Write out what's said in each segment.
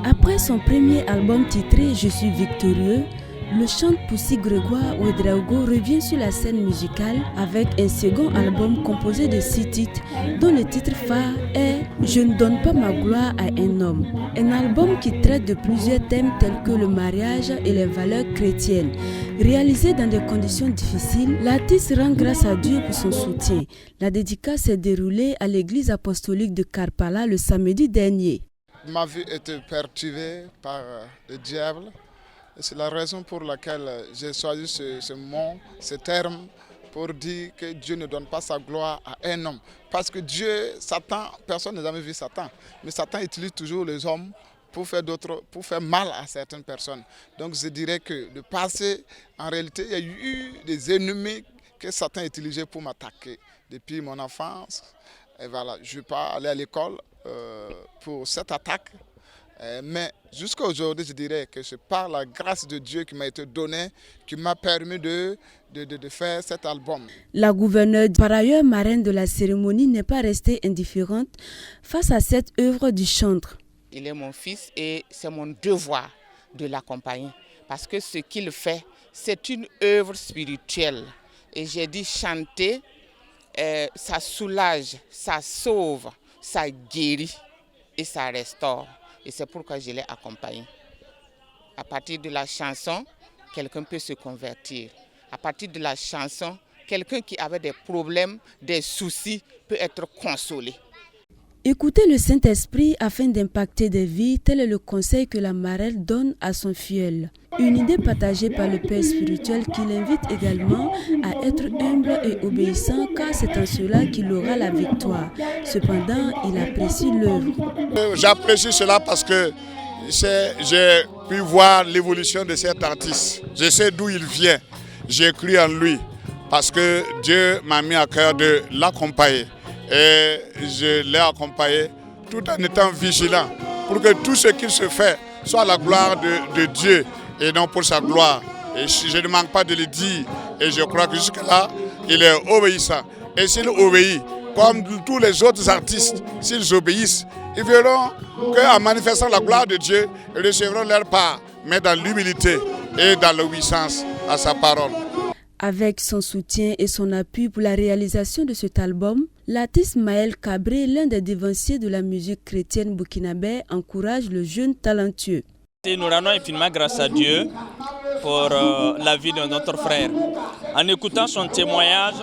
Après son premier album titré Je suis victorieux, le chante-poussi Grégoire Ouédraogo revient sur la scène musicale avec un second album composé de 6 titres dont le titre phare est Je ne donne pas ma gloire à un homme. Un album qui traite de plusieurs thèmes tels que le mariage et les valeurs chrétiennes. Réalisé dans des conditions difficiles, l'artiste rend grâce à Dieu pour son soutien. La dédicace s'est déroulée à l'église apostolique de Karpala le samedi dernier. Ma vie était perturbée par le diable. C'est la raison pour laquelle j'ai choisi ce mot, ce terme, pour dire que Dieu ne donne pas sa gloire à un homme. Parce que Dieu, Satan, personne n'a jamais vu Satan. Mais Satan utilise toujours les hommes pour faire mal à certaines personnes. Donc je dirais que le passé, en réalité, il y a eu des ennemis que Satan utilisait pour m'attaquer. Depuis mon enfance, et voilà, je ne vais pas aller à l'école pour cette attaque. Mais jusqu'à aujourd'hui, je dirais que c'est par la grâce de Dieu qui m'a été donnée, qui m'a permis de faire cet album. La gouverneure, par ailleurs marraine de la cérémonie, n'est pas restée indifférente face à cette œuvre du chantre. Il est mon fils et c'est mon devoir de l'accompagner. Parce que ce qu'il fait, c'est une œuvre spirituelle. Et j'ai dit chanter, ça soulage, ça sauve, ça guérit et ça restaure. Et c'est pourquoi je l'ai accompagné. À partir de la chanson, quelqu'un peut se convertir. À partir de la chanson, quelqu'un qui avait des problèmes, des soucis, peut être consolé. Écoutez le Saint-Esprit afin d'impacter des vies, tel est le conseil que la marraine donne à son filleul. Une idée partagée par le Père spirituel qui l'invite également à être humble et obéissant car c'est en cela qu'il aura la victoire. Cependant, il apprécie l'œuvre. J'apprécie cela parce que j'ai pu voir l'évolution de cet artiste. Je sais d'où il vient. J'ai cru en lui parce que Dieu m'a mis à cœur de l'accompagner. Et je l'ai accompagné tout en étant vigilant pour que tout ce qu'il se fait soit à la gloire de Dieu et non pour sa gloire. Et je ne manque pas de le dire et je crois que jusque-là, il est obéissant. Et s'il obéit, comme tous les autres artistes, s'ils obéissent, ils verront qu'en manifestant la gloire de Dieu, ils recevront leur part, mais dans l'humilité et dans l'obéissance à sa parole. Avec son soutien et son appui pour la réalisation de cet album, l'artiste Maël Cabré, l'un des dévanciers de la musique chrétienne burkinabé, encourage le jeune talentueux. Nous rendons infiniment grâce à Dieu pour la vie de notre frère. En écoutant son témoignage,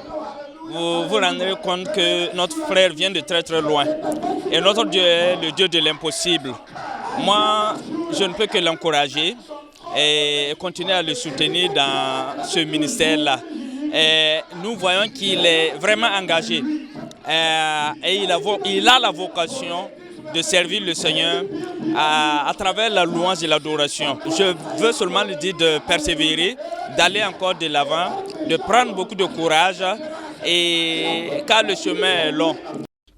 vous vous rendrez compte que notre frère vient de très très loin. Et notre Dieu est le Dieu de l'impossible. Moi, je ne peux que l'encourager et continuer à le soutenir dans ce ministère-là. Nous voyons qu'il est vraiment engagé et il a la vocation de servir le Seigneur à travers la louange et l'adoration. Je veux seulement lui dire de persévérer, d'aller encore de l'avant, de prendre beaucoup de courage car le chemin est long.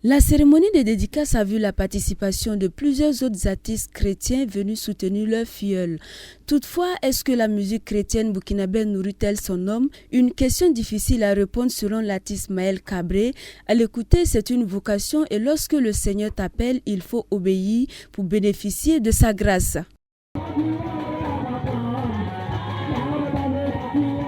La cérémonie de dédicace a vu la participation de plusieurs autres artistes chrétiens venus soutenir leur filleul. Toutefois, est-ce que la musique chrétienne burkinabé nourrit-elle son homme? Une question difficile à répondre selon l'artiste Maël Cabré. À l'écouter, c'est une vocation et lorsque le Seigneur t'appelle, il faut obéir pour bénéficier de sa grâce.